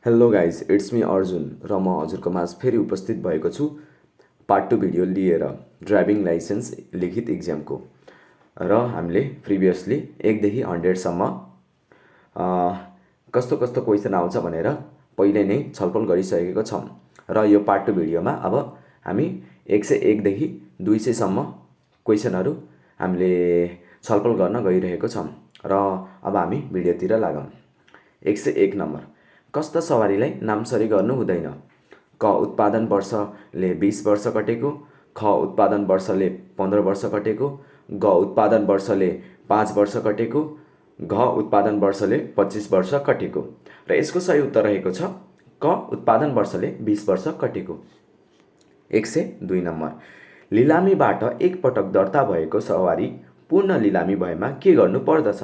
Hello guys, it's me Arjun र म हजुरको माझ फेरि उपस्थित भएको छु पार्ट 2 भिडियो लिएर ड्राइभिङ लाइसेन्स लिखित इक्जामको। र हामीले प्रिभियसली 1 देखि 100सम्म कस्तो कस्तो क्वेसन आउँछ भनेर पहिले नै छलफल गरिसकेको छौँ। र यो पार्ट 2 भिडियोमा अब हामी 101 देखि 200सम्म क्वेसनहरू हामीले छलफल गर्न गइरहेको छौँ। र अब हामी भिडियोतिर लागौँ। 101 नम्बर, कस्ता सवारीलाई नामसरी गर्नु हुँदैन? क उत्पादन वर्षले 20 वर्ष कटेको, ख उत्पादन वर्षले 15 वर्ष कटेको, ग उत्पादन वर्षले 5 वर्ष कटेको, घ उत्पादन वर्षले 25 वर्ष कटेको। र यसको सही उत्तर रहेको छ क उत्पादन वर्षले 20 वर्ष कटेको। 102 नम्बर, लिलामीबाट एकपटक दर्ता भएको सवारी पूर्ण लिलामी भएमा के गर्नु पर्दछ?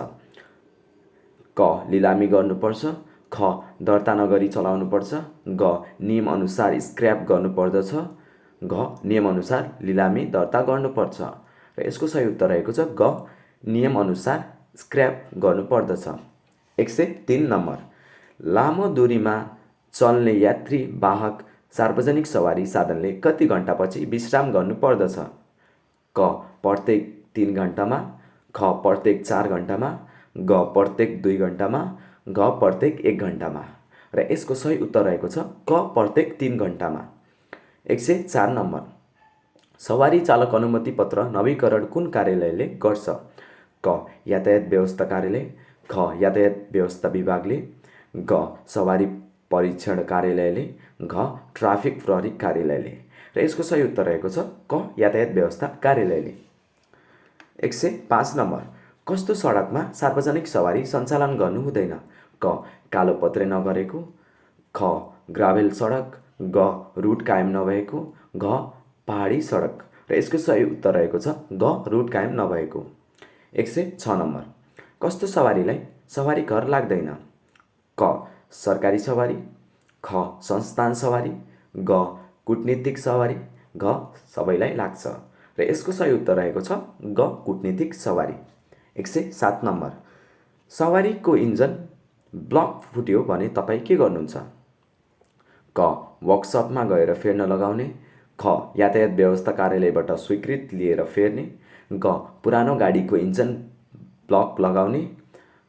क लिलामी गर्नुपर्छ, ख दर्ता नगरी चलाउनुपर्छ, ग नियम अनुसार स्क्रैप गर्नुपर्दछ, घ नियम अनुसार लिलामी दर्ता गर्नुपर्छ। र यसको सही उत्तर रहेको छ ग नियम अनुसार स्क्रैप गर्नुपर्दछ। 103 नम्बर, लामो दूरीमा चल्ने यात्री वाहक सार्वजनिक सवारी साधनले कति घण्टापछि विश्राम गर्नुपर्दछ? क प्रत्येक 3 घण्टामा, ख प्रत्येक 4 घण्टामा, ग प्रत्येक 2 घण्टामा, घ प्रत्येक 1 घण्टामा। र यसको सही उत्तर रहेको छ क प्रत्येक 3 घण्टामा। 104 नम्बर, सवारी चालक अनुमति पत्र नवीकरण कुन कार्यालयले गर्छ? क यातायात व्यवस्था कार्यालय, ख यातायात व्यवस्था विभागले, ग सवारी परीक्षण कार्यालयले, घ ट्राफिक प्रहरी कार्यालयले। र यसको सही उत्तर रहेको छ क यातायात व्यवस्था कार्यालयले। 105 नम्बर, कस्तो सडकमा सार्वजनिक सवारी सञ्चालन गर्नु हुँदैन? क कालो पत्रे नगरेको, ख ग्राभेल सडक, ग रुट कायम नभएको, घ पहाडी सडक। र यसको सही उत्तर रहेको छ ग रुट कायम नभएको। 106 नम्बर, कस्तो सवारीलाई सवारी कर लाग्दैन? क सरकारी सवारी, ख संस्थान सवारी, ग कूटनीतिक सवारी, घ सबैलाई लाग्छ। र यसको सही उत्तर रहेको छ ग कूटनीतिक सवारी। 107 नम्बर, सवारीको इन्जन ब्लक फुट्यो भने तपाईँ के गर्नुहुन्छ? क वर्कसपमा गएर फेर्न लगाउने, ख यातायात व्यवस्था कार्यालयबाट स्वीकृति लिएर फेर्ने, ग पुरानो गाडीको इन्जन ब्लक लगाउने,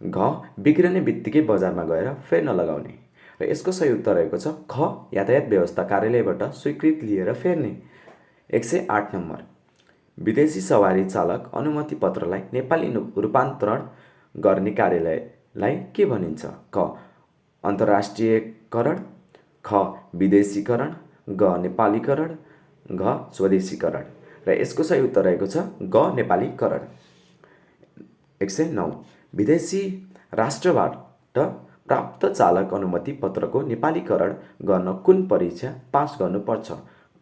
घ बिग्रने बित्तिकै बजारमा गएर फेर्न लगाउने। र यसको सही उत्तर रहेको छ ख यातायात व्यवस्था कार्यालयबाट स्वीकृति लिएर फेर्ने। 108 नम्बर, विदेशी सवारी चालक अनुमति पत्रलाई नेपाली रूपान्तरण गर्ने कार्यालयलाई के भनिन्छ? क अन्तर्राष्ट्रियकरण, ख विदेशीकरण, ग नेपालीकरण, घ स्वदेशीकरण। र यसको सही उत्तर रहेको छ ग नेपालीकरण। 109, विदेशी राष्ट्रबाट प्राप्त चालक अनुमति पत्रको नेपालीकरण गर्न कुन परीक्षा पास गर्नुपर्छ?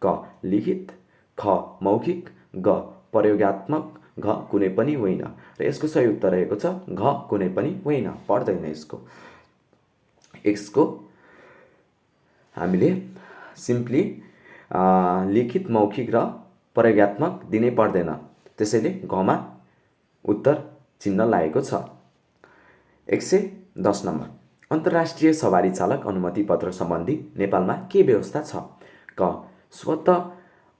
क लिखित, ख मौखिक, ग प्रयोगात्मक, घ कुनै पनि होइन। र यसको सही उत्तर रहेको छ घ कुनै पनि होइन, पर्दैन यसको। यसको हामीले सिम्पली लिखित, मौखिक र प्रयोगात्मक दिनै पर्दैन, त्यसैले घमा उत्तर चिन्ह लागेको छ। 110 नम्बर, अन्तर्राष्ट्रिय सवारी चालक अनुमति पत्र सम्बन्धी नेपालमा के व्यवस्था छ? क स्वत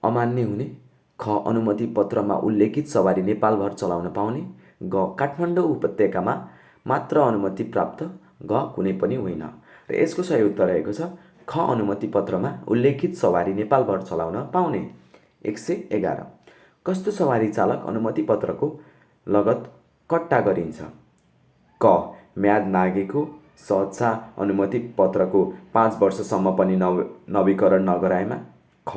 अमान्य हुने, ख अनुमति पत्रमा उल्लेखित सवारी नेपालभर चलाउन पाउने, ग काठमाडौँ उपत्यकामा मात्र अनुमति प्राप्त, घ कुनै पनि होइन। र यसको सही उत्तर रहेको छ ख अनुमति पत्रमा उल्लेखित सवारी नेपालभर चलाउन पाउने। 111, कस्तो सवारी चालक अनुमति पत्रको लगत कट्टा गरिन्छ? क म्याद नागेको सहचा अनुमति पत्रको 5 वर्षसम्म पनि नवीकरण नगराएमा, ख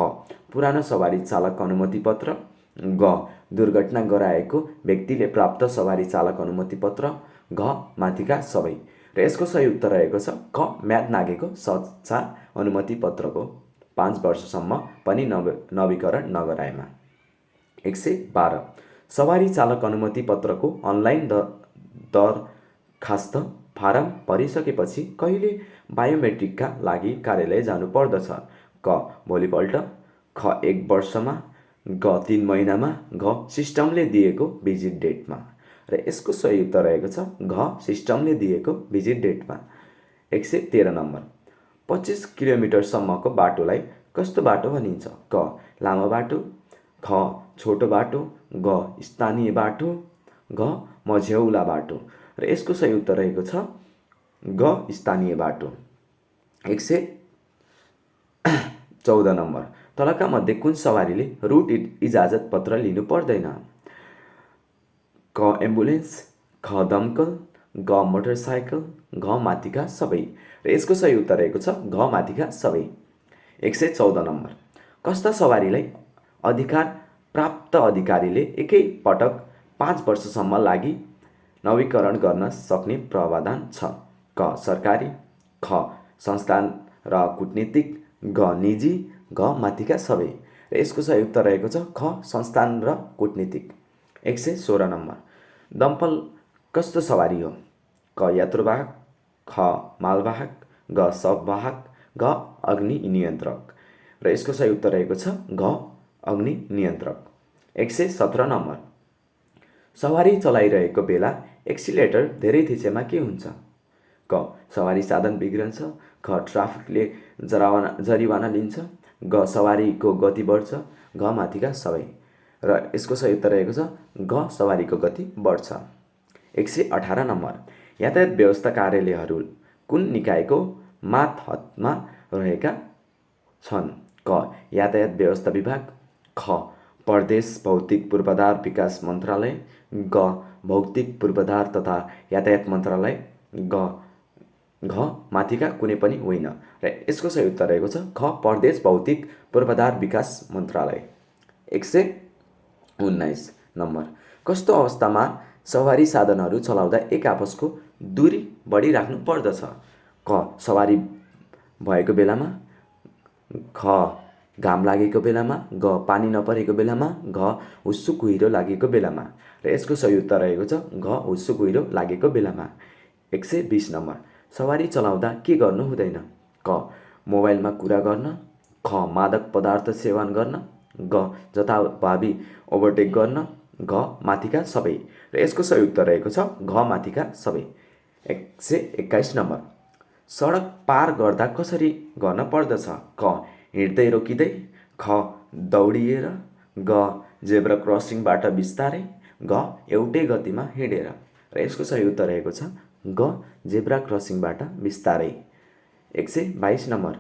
पुरानो सवारी चालक अनुमति पत्र, ग दुर्घटना गराएको व्यक्तिले प्राप्त सवारी चालक अनुमति पत्र, घ माथिका सबै। र यसको सही उत्तर रहेको छ क म्याद नागेको सच्चा अनुमति पत्रको 5 वर्षसम्म पनि नवीकरण नगराएमा। 112, सवारी चालक अनुमति पत्रको अनलाइन दरखास्त फारम भरिसकेपछि कहिले बायोमेट्रिकका लागि कार्यालय जानु पर्दछ? क भोलिपल्ट, ख 1 वर्षमा, ग 3 महिनामा, घ सिस्टमले दिएको भिजिट डेटमा। र यसको सही उत्तर रहेको छ घ सिस्टमले दिएको भिजिट डेटमा। 113 नम्बर, 25 किलोमिटरसम्मको बाटोलाई कस्तो बाटो भनिन्छ? क. लामो बाटो, ख. छोटो बाटो, ग. स्थानीय बाटो, घ. मझ्यौला बाटो। र यसको सही उत्तर रहेको छ ग. स्थानीय बाटो। 114 नम्बर। तलका मध्ये कुन सवारीले रुट इजाजत पत्र लिनु पर्दैन? क. एम्बुलेन्स, ख. दमकल, ग. मोटरसाइकल, घ. माथिका सबै। र यसको सही उत्तर रहेको छ घ. माथिका सबै। 114 नम्बर। कस्ता सवारीलाई अधिकार प्राप्त अधिकारीले एकै पटक 5 वर्षसम्म लागि नवीकरण गर्न सक्ने प्रावधान छ? क. सरकारी, ख. संस्थान र कूटनीतिक, ग. निजी, घ. माथिका सबै। र यसको सही उत्तर रहेको छ ख. संस्थान र कूटनीतिक। 116 नम्बर। दमकल कस्तो सवारी हो? क. यात्रुवाहक, ख. मालवाहक, ग. शववाहक, घ. अग्नि नियन्त्रक। र यसको सही उत्तर रहेको छ घ. अग्नि नियन्त्रक। 117 नम्बर। सवारी चलाइरहेको बेला एक्सिलेटर धेरै थिचेमा के हुन्छ? क. सवारी साधन बिग्रन्छ, ख. ट्राफिकले जरिवाना लिन्छ, ग. सवारीको गति बढ्छ, घ. माथिका सबै। र यसको सही उत्तर रहेको छ घ. सवारीको गति बढ्छ। 118 नम्बर। यातायात व्यवस्था कार्यालयहरू कुन निकायको मातहतमा रहेका छन्? क. यातायात व्यवस्था विभाग, ख. प्रदेश भौतिक पूर्वाधार विकास मन्त्रालय, ग. भौतिक पूर्वाधार तथा यातायात मन्त्रालय, घ. माथिका कुनै पनि होइन। र यसको सही उत्तर रहेको छ ख. प्रदेश भौतिक पूर्वाधार विकास मन्त्रालय। 119 नम्बर। कस्तो अवस्थामा सवारी साधनहरू चलाउँदा एक आपसको दूरी बढिराख्नु पर्दछ? क. सवारी भएको बेलामा, ख. घाम लागेको बेलामा, ग. पानी नपरेको बेलामा, घ. हुस्सु कुहिरो लागेको बेलामा। र यसको सही उत्तर रहेको छ घ. हुस्सु कुहिरो लागेको बेलामा। 120 नम्बर। सवारी चलाउँदा के गर्नु हुँदैन? क. मोबाइलमा कुरा गर्न, ख. मादक पदार्थ सेवन गर्न, ग. जथाभावी ओभरटेक गर्न, घ. माथिका सबै। र यसको सही उत्तर रहेको छ घ. माथिका सबै। 121 नम्बर। सडक पार गर्दा कसरी गर्न पर्दछ? क. हिँड्दै रोकिँदै, ख. दौडिएर, ग. जेब्रा क्रसिङबाट बिस्तारै, घ. एउटै गतिमा हिँडेर। र यसको सही उत्तर रहेको छ ग. जेब्रा क्रसिङबाट बिस्तारै। 122 नम्बर।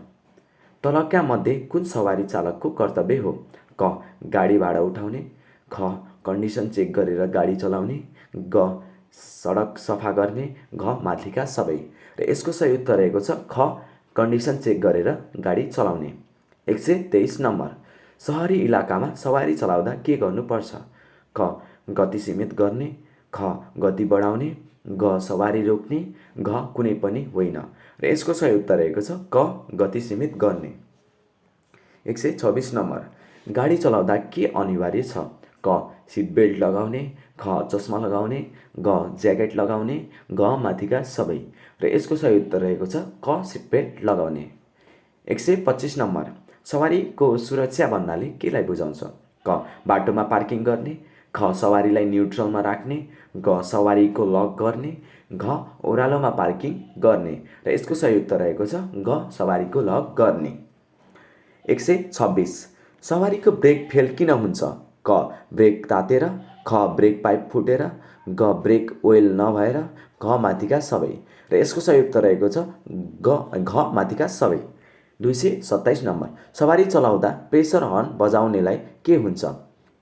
तलका मध्ये कुन सवारी चालकको कर्तव्य हो? क. गाडी भाडा उठाउने, ख. कन्डिसन चेक गरेर गाडी चलाउने, ग. सडक सफा गर्ने, घ. माथिका सबै। र यसको सही उत्तर रहेको छ ख. कन्डिसन चेक गरेर गाडी चलाउने। 123 नम्बर। सहरी इलाकामा सवारी चलाउँदा के गर्नुपर्छ? क. गति सीमित गर्ने, ख. गति बढाउने, ग. सवारी रोक्ने, घ. कुनै पनि होइन। र यसको सही उत्तर रहेको छ क. गति सीमित गर्ने। 126 नम्बर। गाडी चलाउँदा के अनिवार्य छ? क. सिट बेल्ट लगाउने, ख. चस्मा लगाउने, ग. ज्याकेट लगाउने, घ. माथिका सबै। र यसको सही उत्तर रहेको छ क. सिट बेल्ट लगाउने। 125 नम्बर। सवारीको सुरक्षा भन्नाले केलाई बुझाउँछ? क. बाटोमा पार्किङ गर्ने, ख. सवारीलाई न्युट्रलमा राख्ने, ग. सवारीको लक गर्ने, घ. ओह्रालोमा पार्किङ गर्ने। र यसको सही उत्तर रहेको छ घ. सवारीको लक गर्ने। 126। सवारीको ब्रेक फेल किन हुन्छ? क. ब्रेक तातेर, ख. ब्रेक पाइप फुटेर, ग. ब्रेक ओइल नभएर, घ. माथिका सबै। र यसको सही उत्तर रहेको छ घ. माथिका सबै। 227 नम्बर। सवारी चलाउँदा प्रेसर हर्न बजाउनेलाई के हुन्छ?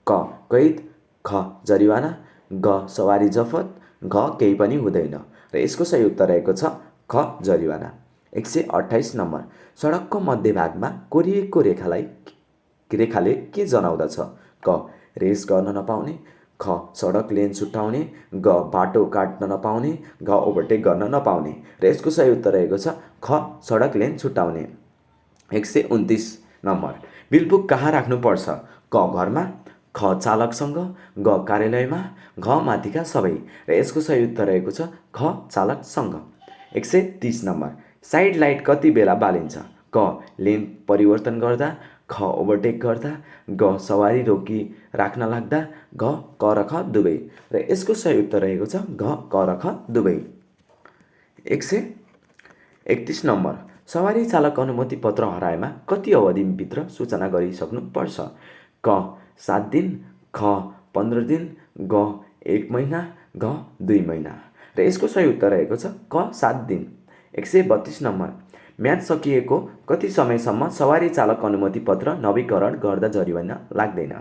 क. कैद, ख. जरिवाना, ग. सवारी जफत, घ. केही पनि हुँदैन। र यसको सही उत्तर रहेको छ ख. जरिवाना। 128 नम्बर। सडकको मध्यभागमा कोरिएको रेखाले के जनाउँदछ? क. रेस गर्न नपाउने, ख. सडक लेन छुट्याउने, ग. बाटो काट्न नपाउने, घ. ओभरटेक गर्न नपाउने। र यसको सही उत्तर रहेको छ ख. सडक लेन छुट्याउने। 129 नम्बर। बिलबुक कहाँ राख्नुपर्छ? क. घरमा, ख. चालकसँग, ग. कार्यालयमा, घ. माथिका सबै। र यसको सही उत्तर रहेको छ ख. चालकसँग। 130 नम्बर। साइड लाइट कति बेला बालिन्छ? क. लेन परिवर्तन गर्दा, ख. ओभरटेक गर्दा, ग. सवारी रोकी राख्न लाग्दा, घ. क र ख दुवै। र यसको सही उत्तर रहेको छ घ. क र ख दुवै। 131 नम्बर। सवारी चालक अनुमति पत्र हराएमा कति अवधिभित्र सूचना गरिसक्नुपर्छ? क 7 दिन, ख 15 दिन, ग 1 महिना, घ 2 महिना। र यसको सही उत्तर रहेको छ क 7 दिन। 132 नम्बर। म्याद सकिएको कति समयसम्म सवारी चालक अनुमति पत्र नवीकरण गर्दा जरिवाना लाग्दैन?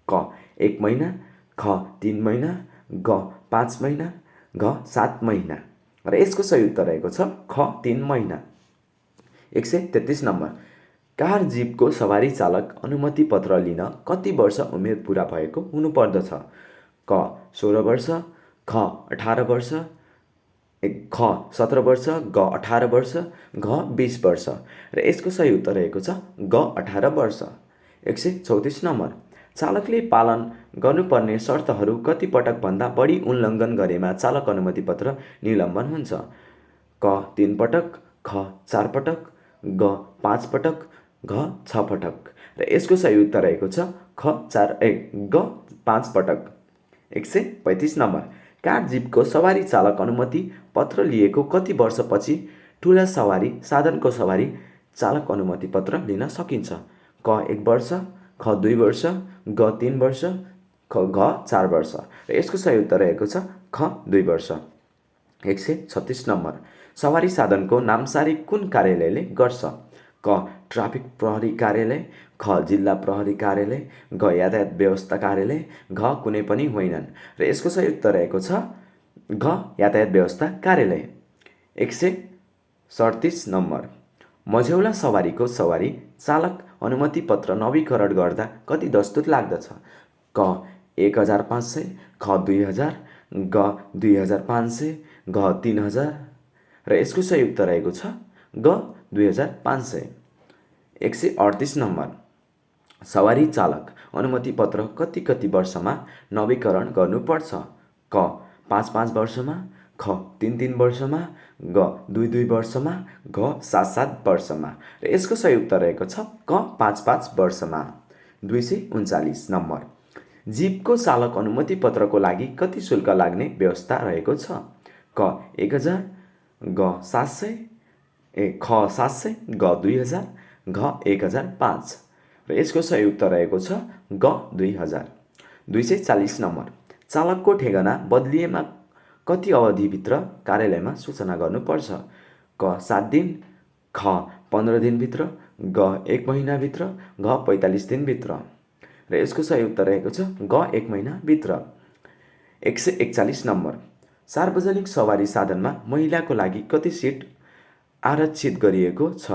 क 1 महिना, ख 3 महिना, ग 5 महिना, घ 7 महिना। र यसको सही उत्तर रहेको छ ख 3 महिना। 133 नम्बर। कार जिपको सवारी चालक अनुमति पत्र लिन कति वर्ष उमेर पुरा भएको हुनुपर्दछ? क 16 वर्ष, ख 18 वर्ष, ख 17 वर्ष, ग 18 वर्ष, घ 20 वर्ष। र यसको सही उत्तर रहेको छ ग 18 वर्ष। 134 नम्बर। चालकले पालन गर्नुपर्ने शर्तहरू कति पटकभन्दा बढी उल्लङ्घन गरेमा चालक अनुमति पत्र निलम्बन हुन्छ? क 3 पटक, ख 4 पटक, ग 5 पटक, घ 6 पटक। र यसको सही उत्तर रहेको छ ग 5 पटक। 135 नम्बर। कार जिपको सवारी चालक अनुमति पत्र लिएको कति वर्षपछि ठुला सवारी साधनको सवारी चालक अनुमति पत्र लिन सकिन्छ? क 1 वर्ष, ख 2 वर्ष, ग 3 वर्ष, घ 4 वर्ष। र यसको सही उत्तर रहेको छ ख 2 वर्ष। 136 नम्बर। सवारी साधनको नामसारी कुन कार्यालयले गर्छ? क ट्राफिक प्रहरी कार्यालय, ख जिल्ला प्रहरी कार्यालय, घ यातायात व्यवस्था कार्यालय, घ कुनै पनि होइनन्। र यसको सही उत्तर रहेको छ घ यातायात व्यवस्था कार्यालय। 137 नम्बर। मझौला सवारीको सवारी चालक अनुमति पत्र नवीकरण गर्दा कति दस्तुर लाग्दछ? क 1500, ख 2000, ग 2500, घ 3000। र यसको सही उत्तर रहेको छ ग 2500। 138 नम्बर। सवारी चालक अनुमति पत्र कति वर्षमा नवीकरण गर्नुपर्छ? क 5 वर्षमा, ख 3 वर्षमा, ग 2 वर्षमा, घ 7 वर्षमा। र यसको सही उत्तर रहेको छ क 5 वर्षमा। 239 नम्बर। जिपको चालक अनुमति पत्रको लागि कति शुल्क लाग्ने व्यवस्था रहेको छ? क 1000, ग 700, ख 700, ग 2000, घ 1005। र यसको सही उत्तर रहेको छ ग 2000। 240 नम्बर। चालकको ठेगाना बदलिएमा कति अवधिभित्र कार्यालयमा सूचना गर्नुपर्छ? क 7 दिन, ख 15 दिनभित्र, ग 1 महिनाभित्र, घ 45 दिनभित्र। र यसको सही उत्तर रहेको छ ग 1 महिनाभित्र। 141 नम्बर। सार्वजनिक सवारी साधनमा महिलाको लागि कति सिट आरक्षित गरिएको छ?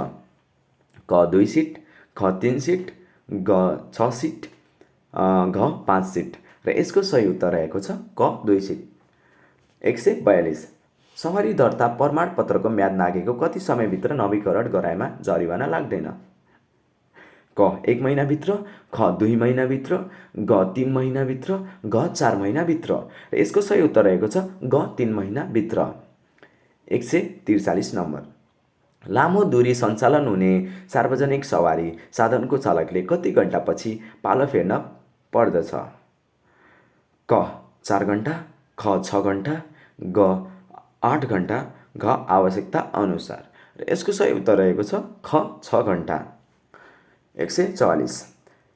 क 2 सिट, ख 3 सिट, ग 6 सिट, घ 5 सिट। र यसको सही उत्तर रहेको छ क 2 सिट। 142। सवारी दर्ता प्रमाणपत्रको म्याद नागेको कति समयभित्र नवीकरण गराएमा जरिवाना लाग्दैन? क 1 महिनाभित्र, ख 2 महिनाभित्र, ग 3 महिनाभित्र, घ 4 महिनाभित्र। र यसको सही उत्तर रहेको छ ग 3 महिनाभित्र। 143 नम्बर। लामो दूरी सञ्चालन हुने सार्वजनिक सवारी साधनको चालकले कति घण्टापछि पालो फेर्न पर्दछ? क 4 घण्टा, ख 6 घण्टा, ग 8 घण्टा, घ आवश्यकता अनुसार। र यसको सही उत्तर रहेको छ ख 6 घण्टा। 144।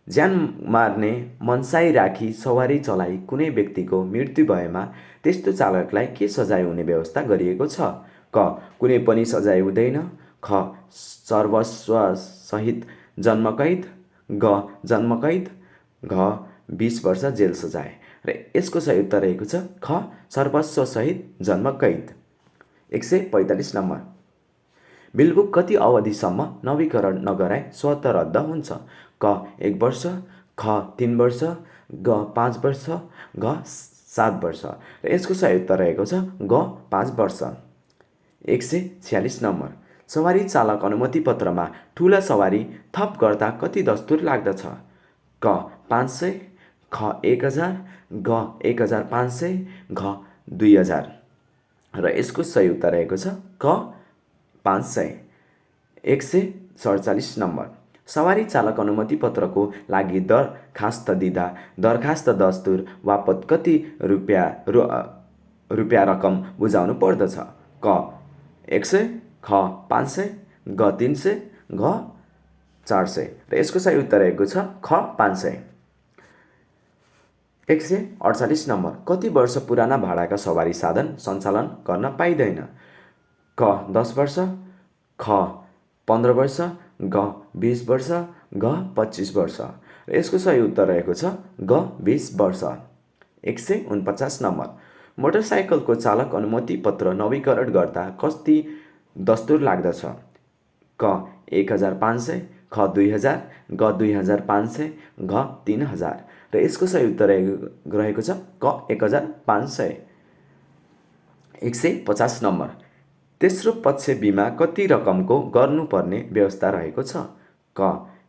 ज्यान मार्ने मनसाई राखी सवारी चलाई कुनै व्यक्तिको मृत्यु भएमा त्यस्तो चालकलाई के सजाय हुने व्यवस्था गरिएको छ? क कुनै पनि सजाय हुँदैन, ख सर्वस्वसहित जन्मकैद, ग जन्मकैद, घ 20 वर्ष जेल सजाय। र यसको सही उत्तर रहेको छ ख सर्वस्वसहित जन्मकैद। 145 नम्बर। बिलबुक कति अवधिसम्म नवीकरण नगराए स्वतः रद्द हुन्छ? क 1 वर्ष, ख 3 वर्ष, ग 5 वर्ष, घ 7 वर्ष। र यसको सही उत्तर रहेको छ ग 5 वर्ष। 146 नम्बर। सवारी चालक अनुमति पत्रमा ठुला सवारी थप गर्दा कति दस्तुर लाग्दछ? क 500, ख 1000, ग 1500, घ 2000। र यसको सही उत्तर रहेको छ क 500। 147 नम्बर। सवारी चालक अनुमति पत्रको लागि दरखास्त दिँदा दरखास्त दस्तुर बापत कति रुपियाँ रकम बुझाउनु पर्दछ? क 100, ख 500, घ 300, घ 400 र यसको सही उत्तर रहेको छ ख 500। 148 नम्बर, कति वर्ष पुराना भाडाका सवारी साधन सञ्चालन गर्न पाइँदैन? क 10 वर्ष, ख 15 वर्ष, घ 20 वर्ष, घ 25 वर्ष र यसको सही उत्तर रहेको छ घ 20 वर्ष। 149 नम्बर, मोटरसाइकलको चालक अनुमति पत्र नवीकरण गर्दा कति दस्तुर लाग्दछ? क 1500, ख 2000, ग 2500, घ 3000 र यसको सही उत्तर रहेको छ क 1500। 150 नम्बर, तेस्रो पक्ष बिमा कति रकमको गर्नुपर्ने व्यवस्था रहेको छ? क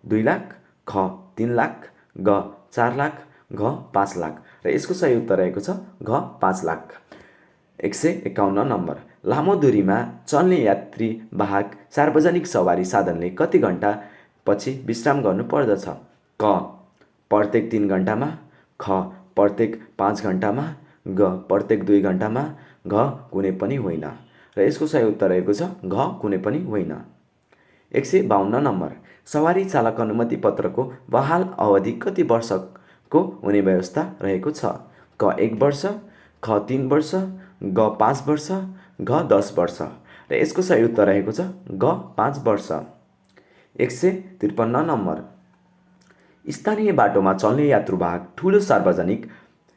2 लाख, ख 3 लाख, ग 4 लाख, घ 5 लाख र यसको सही उत्तर रहेको छ घ 5 लाख। 151 नम्बर, लामो दूरीमा चल्ने यात्री वाहक सार्वजनिक सवारी साधनले कति घण्टा पछि विश्राम गर्नु पर्दछ? क प्रत्येक 3 घण्टामा, ख प्रत्येक 5 घण्टामा, ग प्रत्येक 2 घण्टामा, घ कुनै पनि होइन र यसको सही उत्तर रहेको छ घ कुनै पनि होइन। 152 नम्बर, सवारी चालक अनुमति पत्रको बहाल अवधि कति वर्षको हुने व्यवस्था रहेको छ? क 1 वर्ष, ख 3 वर्ष, ग 5 वर्ष, घ 10 वर्ष र यसको सही उत्तर रहेको छ घ 5 वर्ष। 153 नम्बर, स्थानीय बाटोमा चल्ने यात्रुवाहक ठुलो सार्वजनिक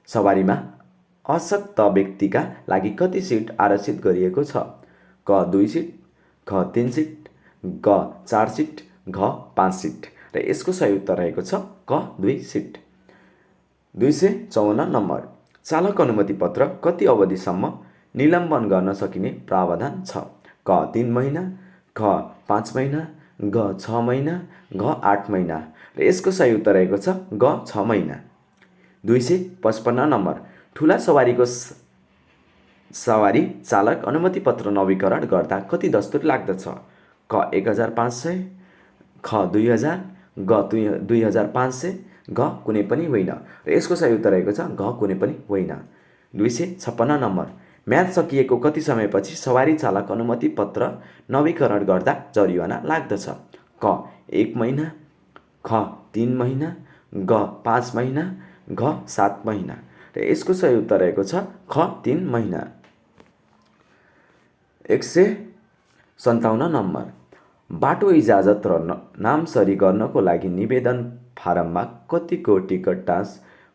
सवारीमा अशक्त व्यक्तिका लागि कति सिट आरक्षित गरिएको छ? क 2 सिट, ख 3 सिट, ग 4 सिट, घ 5 सिट र यसको सही उत्तर रहेको छ क 2 सिट। 254 नम्बर, चालक अनुमति पत्र कति अवधिसम्म निलम्बन गर्न सकिने प्रावधान छ? क 3 महिना, ख 5 महिना, ग 6 महिना, घ 8 महिना र यसको सही उत्तर रहेको छ ग 6 महिना। 255 नम्बर, ठुला सवारीको सवारी चालक अनुमति पत्र नवीकरण गर्दा कति दस्तुर लाग्दछ? क 1500, ख 2000, ग 2500, घ कुनै पनि होइन र यसको सही उत्तर रहेको छ घ कुनै पनि होइन। 256 नम्बर, म्याद सकिएको कति समयपछि सवारी चालक अनुमति पत्र नवीकरण गर्दा जरिवाना लाग्दछ? क 1 महिना, ख 3 महिना, ग 5 महिना, घ 7 महिना र यसको सही उत्तर रहेको छ ख 3 महिना। 157 नम्बर, बाटो इजाजत र नामसरी गर्नको लागि निवेदन फारममा कतिको टिकट टाँच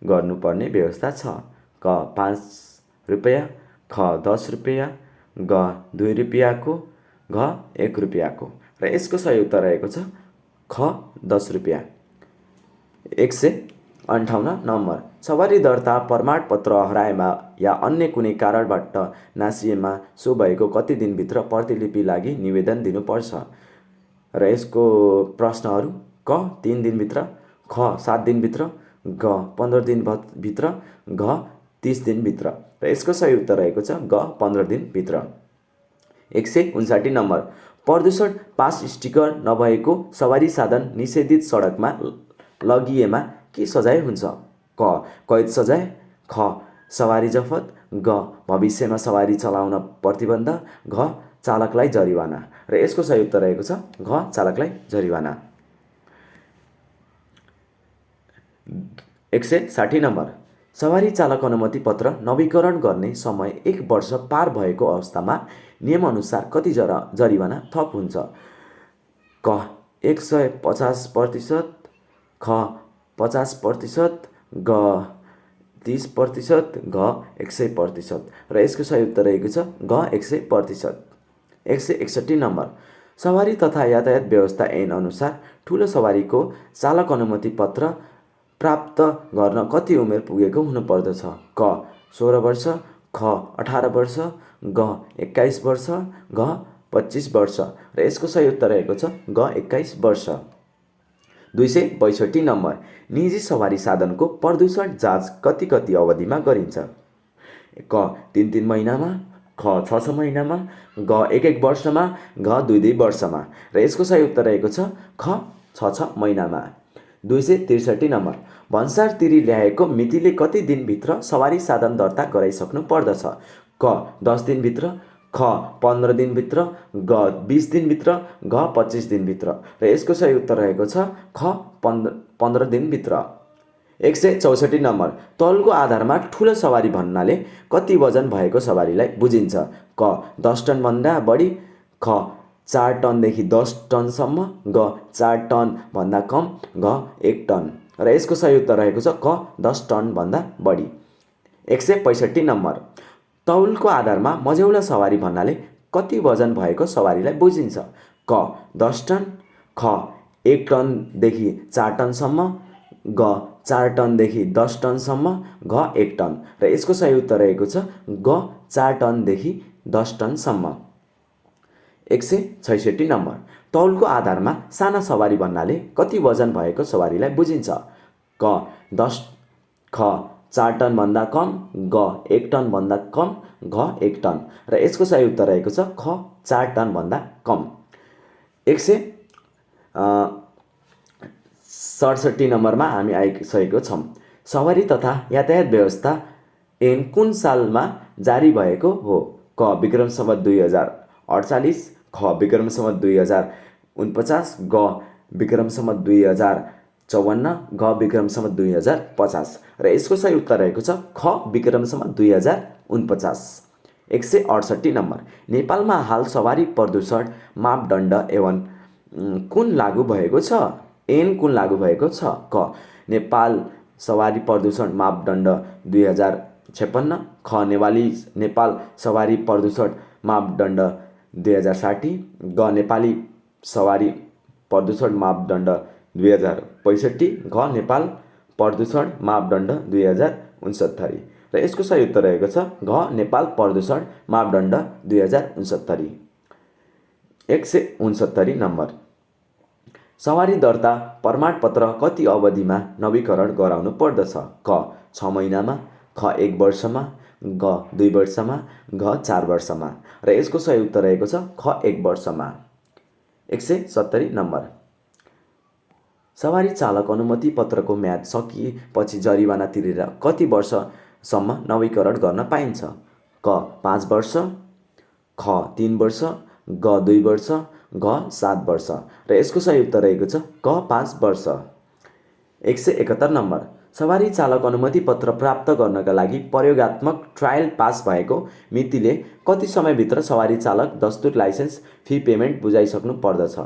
गर्नुपर्ने व्यवस्था छ? क 5 रुपैयाँ, ख 10 रुपैयाँ, ग 2 रुपैयाँको, घ 1 रुपैयाँको र यसको सही उत्तर रहेको छ ख 10 रुपैयाँ। 158 नम्बर, सवारी दर्ता प्रमाणपत्र हराएमा या अन्य कुनै कारणबाट नासिएमा सो भएको कति दिनभित्र प्रतिलिपि लागि निवेदन दिनुपर्छ? र यसको प्रश्नहरू क 3 दिनभित्र, ख 7 दिनभित्र, ग 15 दिनभित्र, घ 30 दिनभित्र र यसको सही उत्तर रहेको छ ग 15 दिनभित्र। 159 नम्बर, प्रदूषण पास स्टिकर नभएको सवारी साधन निषेधित सडकमा लगिएमा के सजाय हुन्छ? क कैद सजाय, ख सवारी जफत, ग भविष्यमा सवारी चलाउन प्रतिबन्ध, घ चालकलाई जरिवाना र यसको सही उत्तर रहेको छ घ चालकलाई जरिवाना। 160 नम्बर, सवारी चालक अनुमति पत्र नवीकरण गर्ने समय 1 वर्ष पार भएको अवस्थामा नियमअनुसार कति जरिवाना थप हुन्छ? क 150%, ख 50%, ग 30%, घ 100% र यसको सही उत्तर रहेको छ घ 100%। 161 नम्बर, सवारी तथा यातायात व्यवस्था ऐन अनुसार ठुलो सवारीको चालक अनुमति पत्र प्राप्त गर्न कति उमेर पुगेको हुनुपर्दछ? क 16 वर्ष, ख 18 वर्ष, ग 21 वर्ष, घ 25 वर्ष र यसको सही उत्तर रहेको छ ग 21 वर्ष। 262 नम्बर, निजी सवारी साधनको प्रदूषण जाँच कति अवधिमा गरिन्छ? क 3 महिनामा, ख 6 महिनामा, ग 1 वर्षमा, घ 2 वर्षमा र यसको सही उत्तर रहेको छ ख 6 महिनामा। 263 नम्बर, भन्सार तिरी ल्याएको मितिले कति दिनभित्र सवारी साधन दर्ता गराइसक्नु पर्दछ? क 10 दिनभित्र, ख 15 दिनभित्र, ग 20 दिनभित्र, घ 25 दिनभित्र र यसको सही उत्तर रहेको छ ख 15 दिनभित्र। 164 नम्बर, तौलको आधारमा ठुलो सवारी भन्नाले कति वजन भएको सवारीलाई बुझिन्छ? क 10 टनभन्दा बढी, ख 4 टनदेखि 10 टनसम्म, ग 4 टनभन्दा कम, घ 1 टन र यसको सही उत्तर रहेको छ क 10 टनभन्दा बढी। 165 नम्बर, तौलको आधारमा मझौला सवारी भन्नाले कति वजन भएको सवारीलाई बुझिन्छ? क 10 टन, ख 1 टनदेखि 4 टनसम्म, ग 4 टनदेखि 10 टनसम्म, घ 1 टन र यसको सही उत्तर रहेको छ ग 4 टनदेखि 10 टनसम्म। 166 नम्बर, तौलको आधारमा साना सवारी भन्नाले कति वजन भएको सवारीलाई बुझिन्छ? क 10, ख 4 टनभन्दा कम, ग 1 टनभन्दा कम, घ 1 टन र यसको सही उत्तर रहेको छ ख 4 टनभन्दा कम। 167 नम्बरमा हामी आइसकेको छौँ। सवारी तथा यातायात व्यवस्था ऐन कुन सालमा जारी भएको हो? क विक्रम सम्वत 2048, ख विक्रम सम्वत 2049, ग विक्रम सम्वत 2054, घ विक्रम सम्वत 2050 र यसको सही उत्तर रहेको छ ख विक्रम सम्वत 2049। 168 नम्बर, नेपालमा हाल सवारी प्रदूषण मापदण्ड एवं कुन लागू भएको छ? ऐन कुन लागू भएको छ? क नेपाल सवारी प्रदूषण मापदण्ड 2056, ख नेपाल सवारी प्रदूषण मापदण्ड 2060, ग नेपाली सवारी प्रदूषण मापदण्ड 2065, घ नेपाल प्रदूषण मापदण्ड 2069 र यसको सही उत्तर रहेको छ घ नेपाल प्रदूषण मापदण्ड 2069। 169 नम्बर, सवारी दर्ता प्रमाणपत्र कति अवधिमा नवीकरण गराउनु पर्दछ? क 6 महिनामा, ख 1 वर्षमा, ग 2 वर्षमा, घ 4 वर्षमा र यसको सही उत्तर रहेको छ ख 1 वर्षमा। 170 नम्बर, सवारी चालक अनुमति पत्रको म्याद सकिएपछि जरिवाना तिरेर कति वर्षसम्म नवीकरण गर्न पाइन्छ? क 5 वर्ष, ख 3 वर्ष, ग 2 वर्ष, घ 7 वर्ष र यसको सही उत्तर रहेको छ क 5 वर्ष। 171 नम्बर, सवारी चालक अनुमति पत्र प्राप्त गर्नका लागि प्रयोगात्मक ट्रायल पास भएको मितिले कति समयभित्र सवारी चालक दस्तुर लाइसेन्स फी पेमेन्ट बुझाइसक्नु पर्दछ?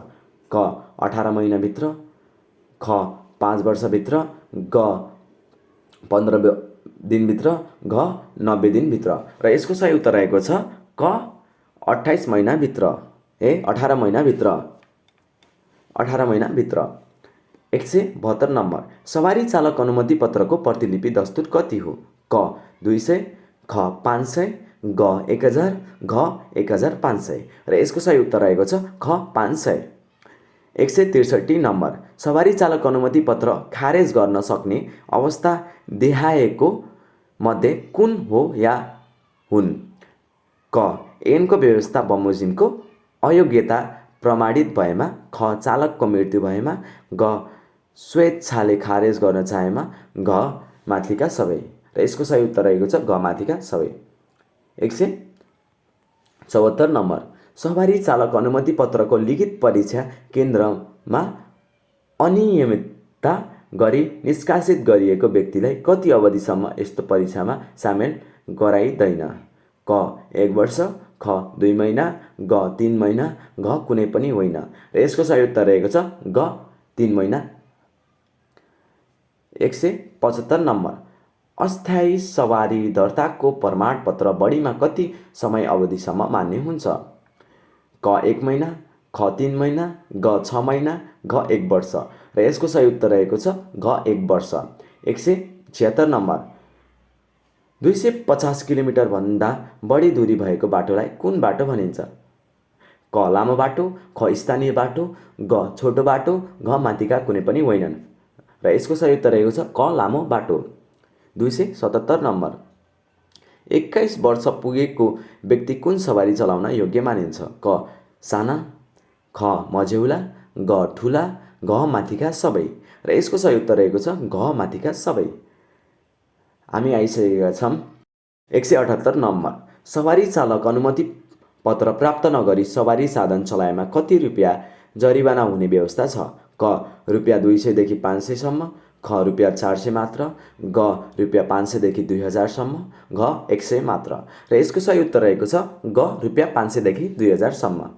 क 18 महिनाभित्र, ख 5 वर्षभित्र, ग 15 दिनभित्र, घ 90 दिनभित्र र यसको सही उत्तर रहेको छ क 28 महिनाभित्र। 18 महिनाभित्र। 18 महिनाभित्र। 172 नम्बर, सवारी चालक अनुमति पत्रको प्रतिलिपि दस्तुर कति हो? क 200, ख 500, ग 1000, घ 1500 र यसको सही उत्तर रहेको छ ख 500। 163 नम्बर, सवारी चालक अनुमति पत्र खारेज गर्न सक्ने अवस्था देखाएको मध्ये कुन हो या हुन्? क ऐनको व्यवस्था बमोजिमको अयोग्यता प्रमाणित भएमा, ख चालकको मृत्यु भएमा, ग स्वेच्छाले खारेज गर्न चाहेमा, घ माथिका सबै र यसको सही उत्तर रहेको छ घ माथिका सबै। 174 नम्बर, सवारी चालक अनुमति पत्रको लिखित परीक्षा केन्द्रमा अनियमितता गरी निष्कासित गरिएको व्यक्तिलाई कति अवधिसम्म यस्तो परीक्षामा सामेल गराइँदैन? क 1 वर्ष, ख 2 महिना, ग 3 महिना, घ कुनै पनि होइन र यसको सही उत्तर रहेको छ ग 3 महिना। 175 नम्बर, अस्थायी सवारी दर्ताको प्रमाणपत्र बढीमा कति समय अवधिसम्म मान्य हुन्छ? क 1 महिना, ख 3 महिना, ग 6 महिना, घ 1 वर्ष र यसको सही उत्तर रहेको छ घ 1 वर्ष। 176 नम्बर, 250 किलोमिटर भन्दा बढी दूरी भएको बाटोलाई कुन बाटो भनिन्छ? क लामो बाटो, ख स्थानीय बाटो, ग छोटो बाटो, घ माथिका कुनै पनि होइनन् र यसको सही उत्तर रहेको छ क लामो बाटो। 277 नम्बर, 21 वर्ष पुगेको व्यक्ति कुन सवारी चलाउन योग्य मानिन्छ? क साना, ख मझौला, ग ठुला, घ माथिका सबै र यसको सही उत्तर रहेको छ घ माथिका सबै। हामी आइसकेका छौँ 178 नम्बर, सवारी चालक अनुमति पत्र प्राप्त नगरी सवारी साधन चलाएमा कति रुपियाँ जरिवाना हुने व्यवस्था छ? क रुपियाँ 200 देखि 500 सम्म, ख रुपियाँ 400 मात्र, ग रुपियाँ 500 देखि 2000 सम्म, घ 100 मात्र। र यसको सही उत्तर रहेको छ ग रुपियाँ 500 देखि 2000 सम्म।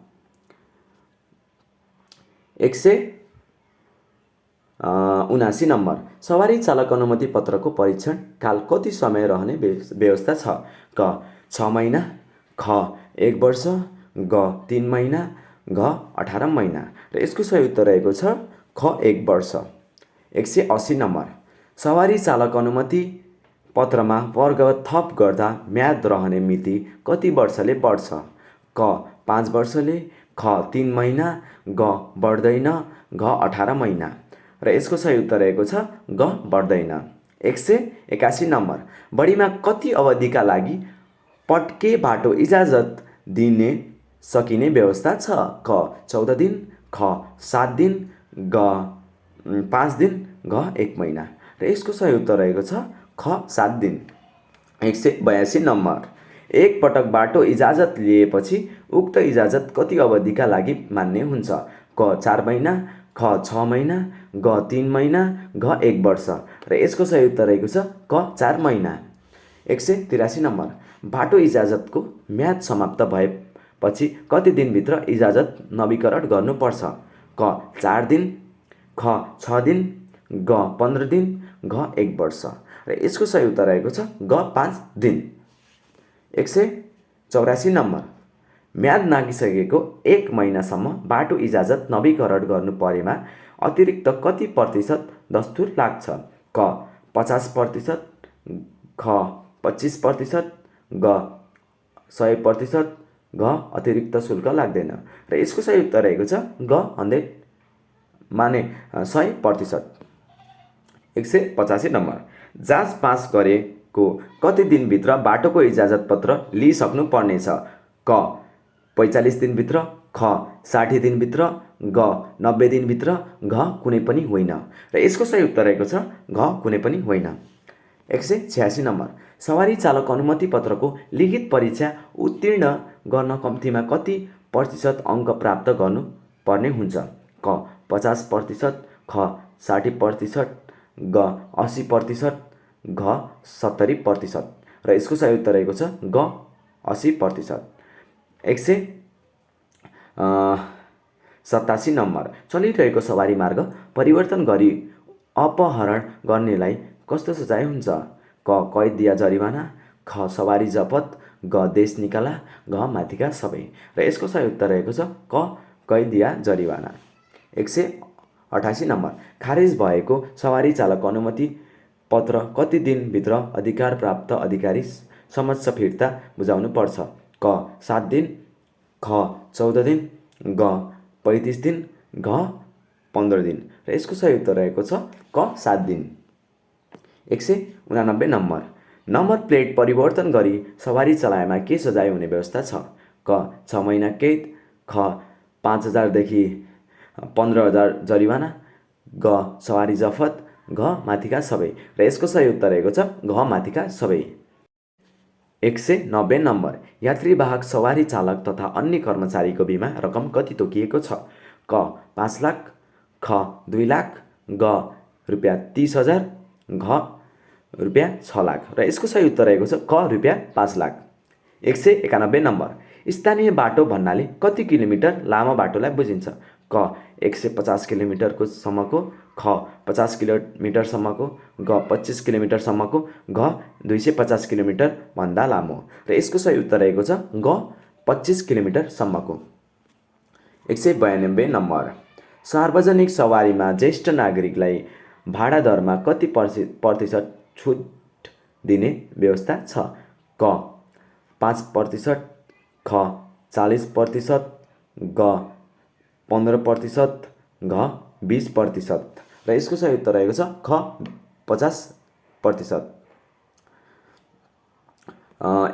179 नम्बर, सवारी चालक अनुमति पत्रको परीक्षण काल कति समय रहने व्यवस्था छ? क 6 महिना, ख 1 वर्ष, ग 3 महिना, घ 18 महिना। र यसको सही उत्तर रहेको छ ख 1 वर्ष। 180 नम्बर, सवारी चालक अनुमति पत्रमा वर्ग थप गर्दा म्याद रहने मिति कति वर्षले बढ्छ? क 5 वर्षले, ख 3 महिना, ग बढ्दैन, घ 18 महिना। र यसको सही उत्तर रहेको छ ग बढ्दैन। 181 नम्बर, बढीमा कति अवधिका लागि पट्के बाटो इजाजत दिने सकिने व्यवस्था छ? क 14 दिन, ख 7 दिन, ग 5 दिन, घ 1 महिना। र यसको सही उत्तर रहेको छ ख 7 दिन। 182 नम्बर, एक पटक बाटो इजाजत लिएपछि उक्त इजाजत कति अवधिका लागि मान्य हुन्छ? क 4 महिना, ख 6 महिना, ग 3 महिना, घ 1 वर्ष। र यसको सही उत्तर रहेको छ क 4 महिना। 183 नम्बर, बाटो इजाजतको म्याद समाप्त भएपछि कति दिनभित्र इजाजत नवीकरण गर्नुपर्छ? क 4 दिन, ख 6 दिन, ग 15 दिन, घ 1 वर्ष। र यसको सही उत्तर रहेको छ ग 5 दिन। 184 नम्बर, म्याद नागिसकेको 1 महिनासम्म बाटो इजाजत नवीकरण गर्नु परेमा अतिरिक्त कति प्रतिशत दस्तुर लाग्छ? क 50%, ख 25%, ग 100%, घ अतिरिक्त शुल्क लाग्दैन। र यसको सही उत्तर रहेको छ ग 100 माने 100%। 185 नम्बर, जाँच पास गरेको कति दिनभित्र बाटोको इजाजत पत्र लिइसक्नु पर्नेछ? क 45 दिनभित्र, ख 60 दिनभित्र, ग 90 दिनभित्र, घ कुनै पनि होइन। र यसको सही उत्तर रहेको छ घ कुनै पनि होइन। 186 नम्बर, सवारी चालक अनुमति पत्रको लिखित परीक्षा उत्तीर्ण गर्न कम्तीमा कति प्रतिशत अङ्क प्राप्त गर्नु पर्ने हुन्छ? क 50%, ख 60%, ग 80%, घ 70%। र यसको सही उत्तर रहेको छ ग 80%। 187 नम्बर, चलिरहेको सवारी मार्ग परिवर्तन गरी अपहरण गर्नेलाई कस्तो सजाय हुन्छ? क कैद या जरिवाना, ख सवारी जफत, ग देश निकाला, घ माथिका सबै। र यसको सही उत्तर रहेको छ क कैद या जरिवाना। 188 नम्बर, खारेज भएको सवारी चालक अनुमति पत्र कति दिनभित्र अधिकार प्राप्त अधिकारी समक्ष फिर्ता बुझाउनु पर्छ? क 7 दिन, ख 14 दिन, ग 35 दिन, घ 15 दिन। र यसको सही उत्तर रहेको छ क 7 दिन। 189 नम्बर, नम्बर प्लेट परिवर्तन गरी सवारी चलाएमा के सजाय हुने व्यवस्था छ? क 6 महिना कैद, ख 5000 देखि 15000 जरिवाना, ग सवारी जफत, घ माथिका सबै। र यसको सही उत्तर रहेको छ घ माथिका सबै। 190 नम्बर, यात्रीवाहक सवारी चालक तथा अन्य कर्मचारीको बिमा रकम कति तोकिएको छ? क 5 लाख, ख 2 लाख, ग रुपियाँ 30,000, घ रुपियाँ 6 लाख। र यसको सही उत्तर रहेको छ क रुपियाँ 5 लाख। 191 नम्बर, स्थानीय बाटो भन्नाले कति किलोमिटर लामो बाटोलाई बुझिन्छ? क 150 किलोमिटरको सम्मको, ख 50 किलोमिटरसम्मको, ग 25 किलोमिटरसम्मको, घ 250 किलोमिटर भन्दा लामो। र यसको सही उत्तर रहेको छ ग 25 किलोमिटरसम्मको। 192 नम्बर, सार्वजनिक सवारीमा ज्येष्ठ नागरिकलाई भाडा दरमा कति प्रतिशत छुट दिने व्यवस्था छ? क 5%, ख 40%, ग 15%, घ 20%। र यसको सही उत्तर रहेको छ ख 50%।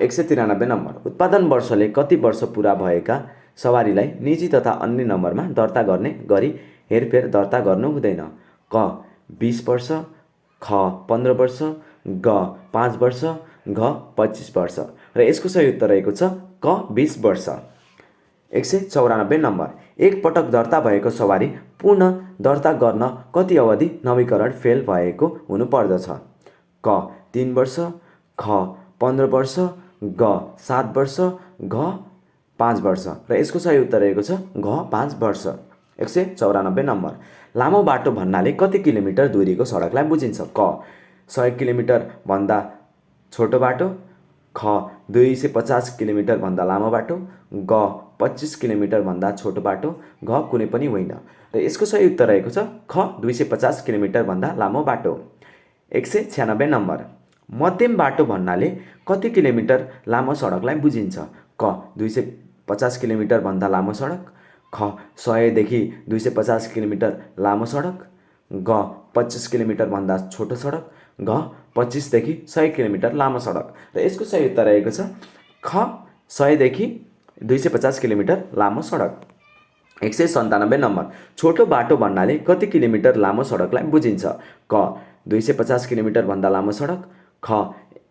193 नम्बर, उत्पादन वर्षले कति वर्ष पुरा भएका सवारीलाई निजी तथा अन्य नम्बरमा दर्ता गर्ने गरी हेरफेर दर्ता गर्नु हुँदैन? क 20 वर्ष, ख 15 वर्ष, ग 5 वर्ष, घ 25 वर्ष। र यसको सही उत्तर रहेको छ क 20 वर्ष। 194 नम्बर, एक पटक दर्ता भएको सवारी पुनः दर्ता गर्न कति अवधि नवीकरण फेल भएको हुनुपर्दछ? क 3 वर्ष, ख 15 वर्ष, ग 7 वर्ष, घ 5 वर्ष। र यसको सही उत्तर रहेको छ घ 5 वर्ष। 194 नम्बर, लामो बाटो भन्नाले कति किलोमिटर दूरीको सडकलाई बुझिन्छ? क 100 किलोमिटर भन्दा छोटो बाटो, ख 250 किलोमिटर भन्दा लामो बाटो, ग 25 किलोमिटर भन्दा छोटो बाटो, घ कुनै पनि होइन। र यसको सही उत्तर रहेको छ ख 250 किलोमिटर भन्दा लामो बाटो। 196 नम्बर, मध्यम बाटो भन्नाले कति किलोमिटर लामो सडकलाई बुझिन्छ? क 250 किलोमिटर भन्दा लामो सडक, ख 100 देखि 250 किलोमिटर लामो सडक, ग 25 किलोमिटर भन्दा छोटो सडक, घ 25 देखि 100 किलोमिटर लामो सडक। र यसको सही उत्तर रहेको छ ख 100 देखि 250 किलोमिटर लामो सडक। 197 नम्बर, छोटो बाटो भन्नाले कति किलोमिटर लामो सडकलाई बुझिन्छ? क 250 किलोमिटर भन्दा लामो सडक, ख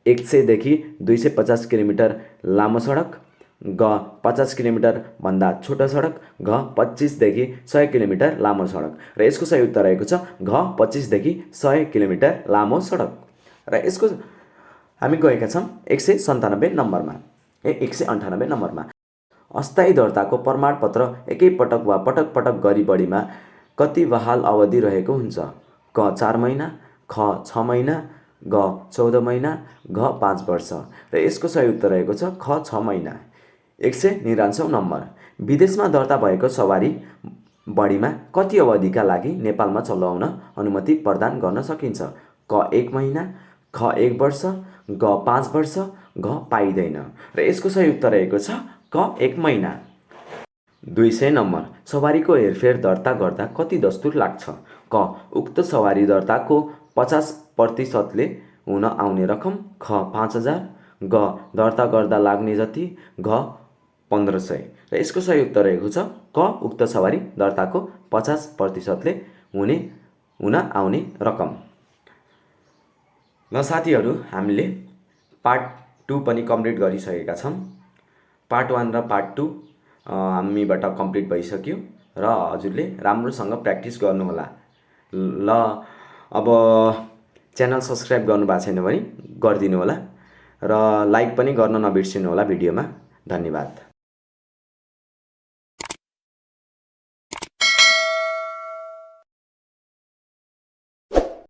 100 देखि 250 किलोमिटर लामो सडक, ग 50 किलोमिटर भन्दा छोटो सडक, घ 25 देखि 100 किलोमिटर लामो सडक। र यसको सही उत्तर रहेको छ घ 25 देखि 100 किलोमिटर लामो सडक। र यसको हामी गएका छौँ 197 नम्बरमा 198 नम्बरमा, अस्थायी दर्ताको प्रमाणपत्र एकैपटक वा पटक पटक गरी बढीमा कति बहाल अवधि रहेको हुन्छ? क 4 महिना, ख 6 महिना, ग 14 महिना, घ 5 वर्ष। र यसको सही उत्तर रहेको छ ख 6 महिना। 199 नम्बर, विदेशमा दर्ता भएको सवारी बढीमा कति अवधिका लागि नेपालमा चलाउन अनुमति प्रदान गर्न सकिन्छ? क 1 महिना, ख 1 वर्ष, ग 5 वर्ष, घ पाइँदैन। र यसको सही उत्तर रहेको छ क 1 महिना। 200 नम्बर, सवारीको हेरफेर दर्ता गर्दा कति दस्तुर लाग्छ? क उक्त सवारी दर्ताको 50% हुन आउने रकम, ख 5000, ग दर्ता गर्दा लाग्ने जति, घ 1500। र यसको सही उत्तर रहेको छ क उक्त सवारी दर्ताको 50% हुन आउने रकम। ल साथीहरू, हामीले पार्ट 2 पनि कम्प्लिट गरिसकेका छौँ। पार्ट 1 र पार्ट 2 हामीबाट कम्प्लिट भइसक्यो र हजुरले राम्रोसँग प्र्याक्टिस गर्नुहोला। ल अब च्यानल सब्सक्राइब गर्नुभएको छैन भने गरिदिनु होला र लाइक पनि गर्न नबिर्सिनु होला भिडियोमा। धन्यवाद।